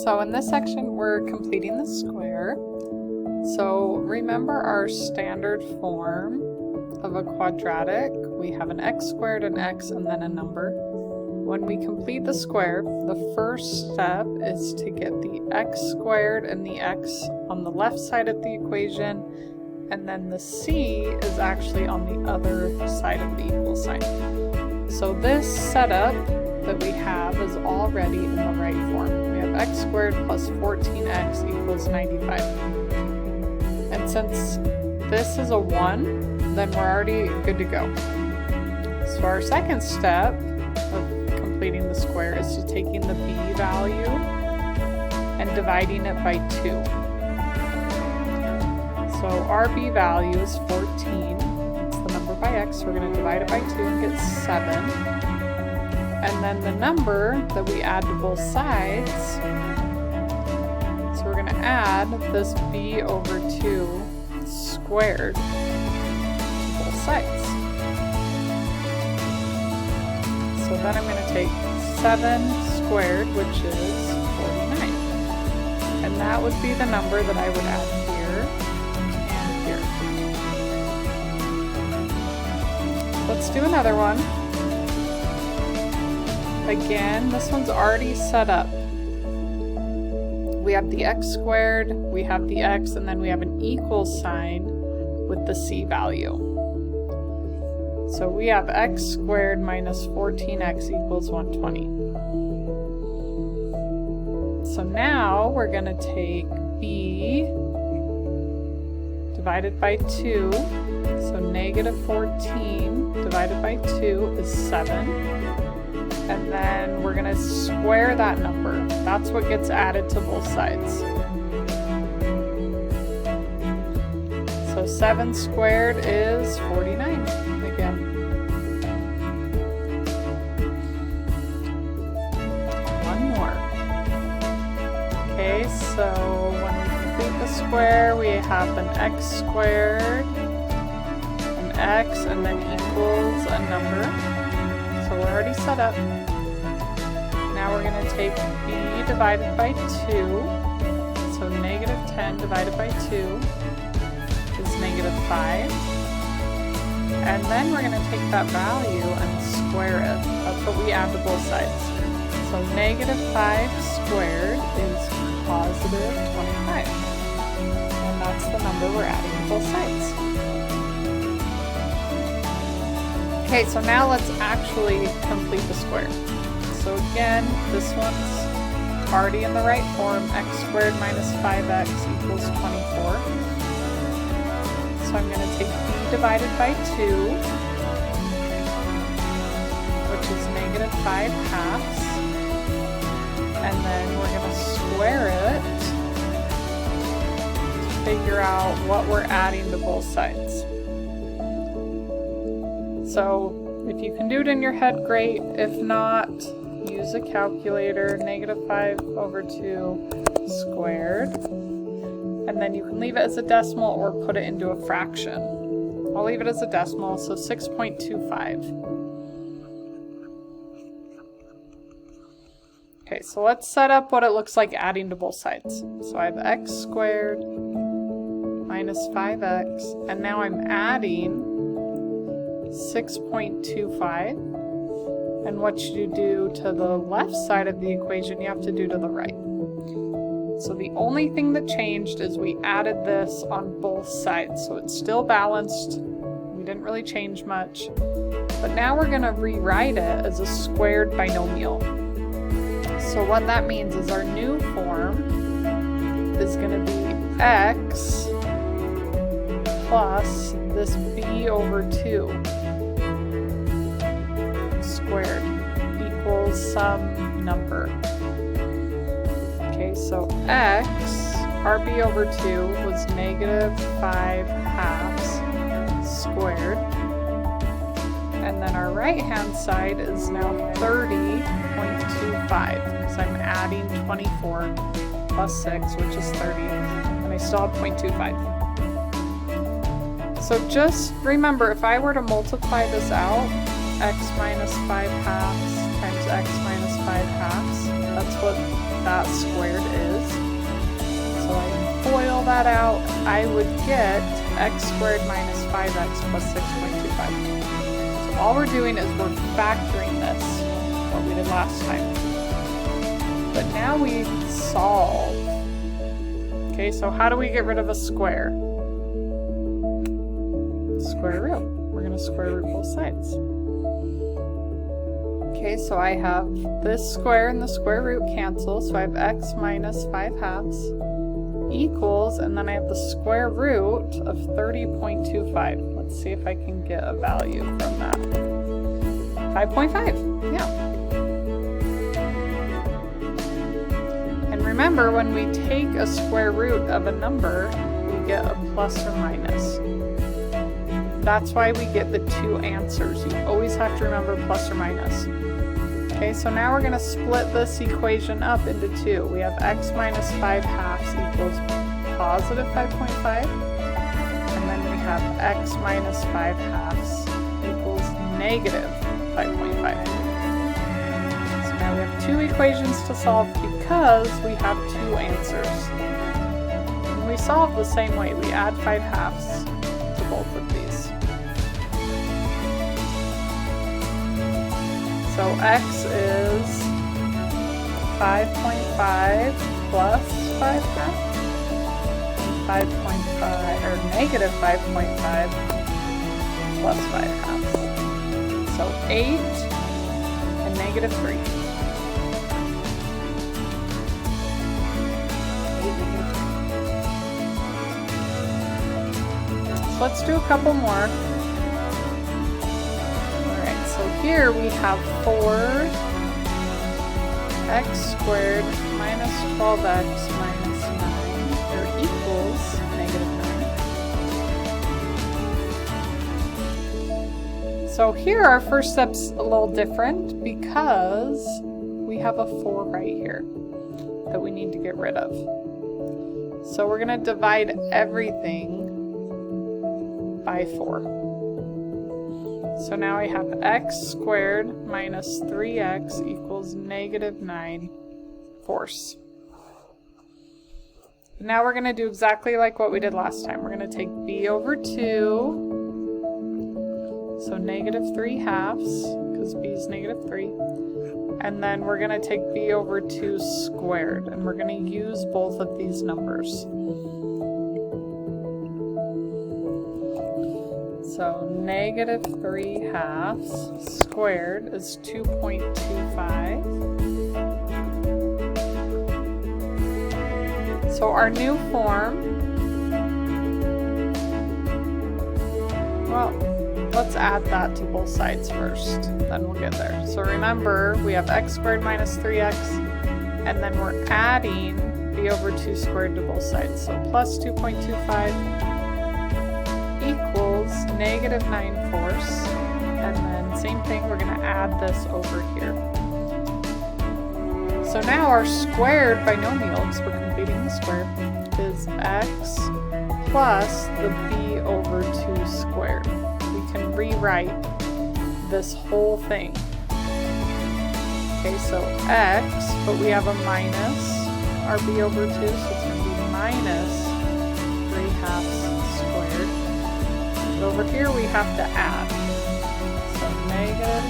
So in this section, we're completing the square. So remember our standard form of a quadratic. We have an x squared, an x, and then a number. When we complete the square, the first step is to get the x squared and the x on the left side of the equation, and then the c is actually on the other side of the equal sign. So this setup that we have is already in the right form. We have x squared plus 14x equals 95. And since this is a 1, then we're already good to go. So our second step of completing the square is to taking the b value and dividing it by 2. So our b value is 14. It's the number by x, so we're going to divide it by 2 and get 7. And then the number that we add to both sides, so we're going to add this b over 2 squared to both sides. So then I'm going to take 7 squared, which is 49. And that would be the number that I would add here and here. Let's do another one. Again, this one's already set up. We have the x squared, we have the x, and then we have an equal sign with the c value. So we have x squared minus 14x equals 120. So now we're going to take b divided by 2. So negative 14 divided by 2 is 7. And then we're going to square that number. That's what gets added to both sides. So 7 squared is 49 again. One more. Okay, so when we complete the square, we have an x squared, an x, and then equals a number. So we're already set up. Now we're going to take b divided by 2. So negative 10 divided by 2 is negative 5. And then we're going to take that value and square it. That's what we add to both sides. So negative 5 squared is positive 25. And that's the number we're adding to both sides. Okay, so now let's actually complete the square. So again, this one's already in the right form. X squared minus 5x equals 24. So I'm going to take b divided by 2, which is negative 5 halves. And then we're going to square it to figure out what we're adding to both sides. So if you can do it in your head, great. If not, use a calculator. Negative 5 over 2 squared. And then you can leave it as a decimal or put it into a fraction. I'll leave it as a decimal, so 6.25. Okay, so let's set up what it looks like adding to both sides. So I have x squared minus 5x, and now I'm adding 6.25, and what you do to the left side of the equation, you have to do to the right. So the only thing that changed is we added this on both sides, so it's still balanced. We didn't really change much, but now we're going to rewrite it as a squared binomial. So what that means is our new form is going to be x plus this b over 2 squared equals some number. Okay, so x, our b over 2 was negative 5 halves squared. And then our right hand side is now 30.25 because I'm adding 24 plus 6, which is 30, and I still have 0.25. So just remember, if I were to multiply this out, x minus 5 halves times x minus 5 halves, that's what that squared is. So I FOIL that out, I would get x squared minus 5x plus 6.25. So all we're doing is we're factoring this, what we did last time. But now we solve. Okay, so how do we get rid of a square? Square root. We're going to square root both sides. Okay, so I have this square and the square root cancel, so I have x minus 5/2 equals, and then I have the square root of 30.25. Let's see if I can get a value from that. 5.5, yeah. And remember, when we take a square root of a number, we get a plus or minus. That's why we get the two answers. You always have to remember plus or minus. Okay, so now we're going to split this equation up into two. We have x minus 5/2 equals positive 5.5. And then we have x minus 5/2 equals negative 5.5. So now we have two equations to solve because we have two answers. And we solve the same way. We add 5/2 to both of these. So x is 5.5 plus 5/2, 5.5, or negative 5.5 plus 5/2. So 8 and negative 3. So let's do a couple more. Here we have 4x squared minus 12x minus 9, or equals negative 9. So here our first step's a little different because we have a 4 right here that we need to get rid of. So we're going to divide everything by 4. So now I have x squared minus 3x equals negative 9/4. Now we're going to do exactly like what we did last time. We're going to take b over 2, so negative 3/2, because b is negative 3. And then we're going to take b over 2 squared, and we're going to use both of these numbers. So negative 3/2 squared is 2.25. So our new form, well, let's add that to both sides first, then we'll get there. So remember, we have x squared minus 3x, and then we're adding b over 2 squared to both sides. So plus 2.25 equals negative 9/4, and then same thing, we're going to add this over here. So now our squared binomial, because we're completing the square, is x plus the b over 2 squared. We can rewrite this whole thing. Okay, so x, but we have a minus our b over 2, so it's going to be minus 3/2 squared. But over here we have to add. So negative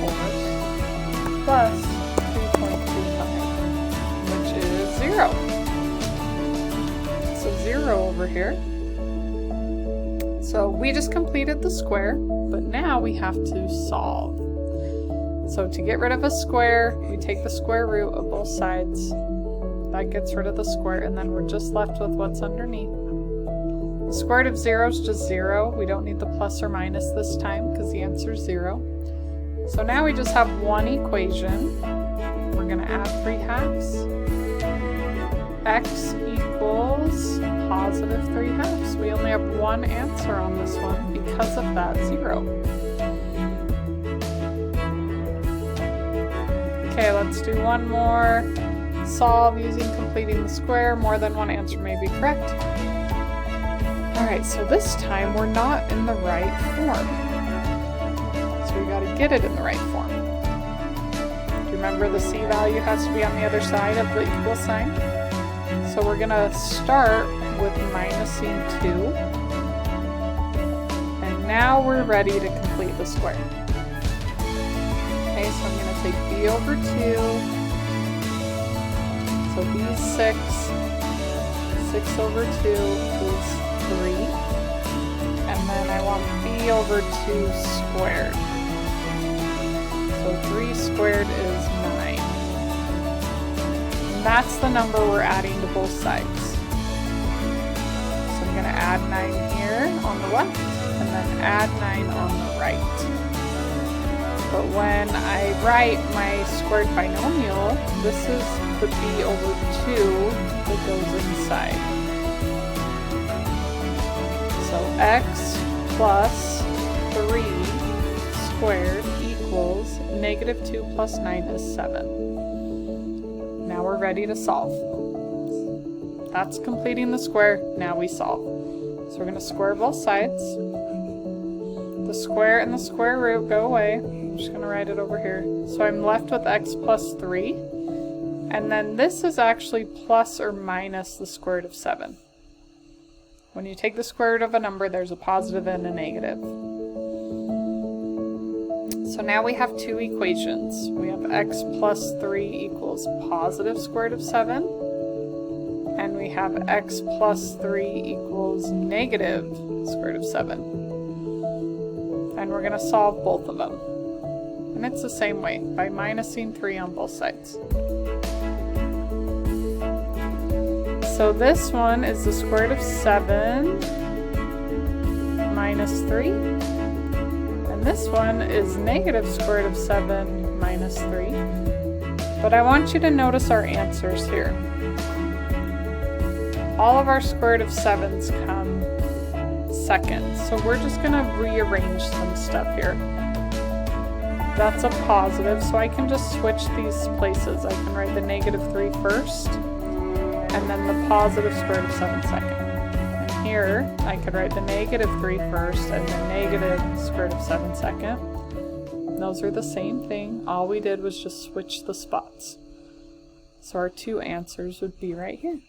9/4 plus 2.25, which is 0. So 0 over here. So we just completed the square, but now we have to solve. So to get rid of a square, we take the square root of both sides. That gets rid of the square, and then we're just left with what's underneath. The square root of 0 is just 0. We don't need the plus or minus this time because the answer is 0. So now we just have one equation. We're going to add 3/2. X equals positive 3/2. We only have one answer on this one because of that 0. Okay, let's do one more. Solve using completing the square. More than one answer may be correct. Alright, so this time we're not in the right form. So we got to get it in the right form. Do you remember Remember, the C value has to be on the other side of the equal sign. So we're going to start with minusing 2. And now we're ready to complete the square. Okay, so I'm going to take b over 2. So b is 6. 6 over 2 is 3. And then I want b over 2 squared. So 3 squared is 9. And that's the number we're adding to both sides. So I'm going to add 9 here on the left, and then add 9 on the right. But when I write my squared binomial, this is the b over 2 that goes inside. So x plus 3 squared equals negative 2 plus 9 is 7. Now we're ready to solve. That's completing the square. Now we solve. So we're going to square both sides. The square and the square root go away. I'm just going to write it over here. So I'm left with x plus 3. And then this is actually plus or minus the square root of 7. When you take the square root of a number, there's a positive and a negative. So now we have two equations. We have x plus 3 equals positive square root of 7. And we have x plus 3 equals negative square root of 7. And we're going to solve both of them. And it's the same way, by minusing 3 on both sides. So this one is the square root of 7 minus 3. And this one is negative square root of 7 minus 3. But I want you to notice our answers here. All of our square root of 7s come second. So we're just going to rearrange some stuff here. That's a positive, so I can just switch these places. I can write the negative 3 first, and then the positive square root of 7 second. And here, I could write the negative 3 first, and the negative square root of 7 second. Those are the same thing. All we did was just switch the spots. So our two answers would be right here.